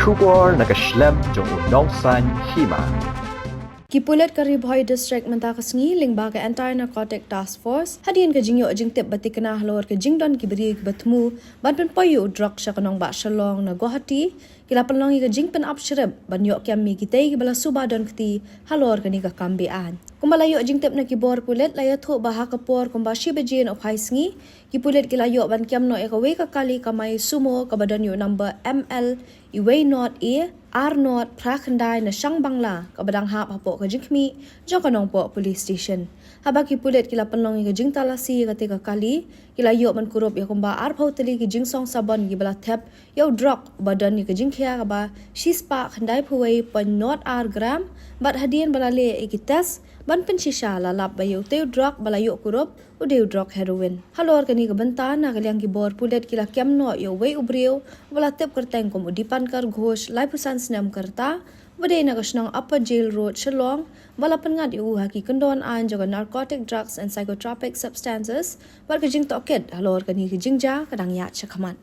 Shubor nakaslem jong unongsan hima. Kipulit ka Ribhoy District mentakas ngiling baga Anti-Narcotic Task Force hadian ka jingyo jing tip batik na halor ka jingdon kibiri batmu ban payo drug siya kanong ba shalong na Guwahati kilapan lang ka jing pen upshrib banyo kyam mi kitay kibala subadon kti halor ka ni ka kambian kumbalayo jing tip na kibor pulit layatho baha kapor kumba shibajin of high sngi kipulit kilayo ban kyam no ekawe ka kali kamay sumo kabadon yo number ML Iway not A R0 Prakhandai na siyang bangla kabadang hap hapo ka jingkmi jo kanong po police station haba kipulit kila panlong ka jing talasi katika kali kila yo man kurup ya kumba arpaw tali ki jing song sabon gibala tep yo drug badan ni ka jing kya kaba shispa khandai phuway pan not R gram bat hadian balale ikitas ban pensisya lalap bayo teo drug balayo kurup udeo drug heroin halor kani ka banta na kalyang gibor pulit kila kyam no yo way ubriyo wala tep kerteng kom udipan kar ghosh lai pusan snam karta wade na kasnang upper jail road Shillong wala pangat yu haki kondon an jaga narcotic drugs and psychotropic substances war ka jing toket halor kani ka jingja kadang ya chakaman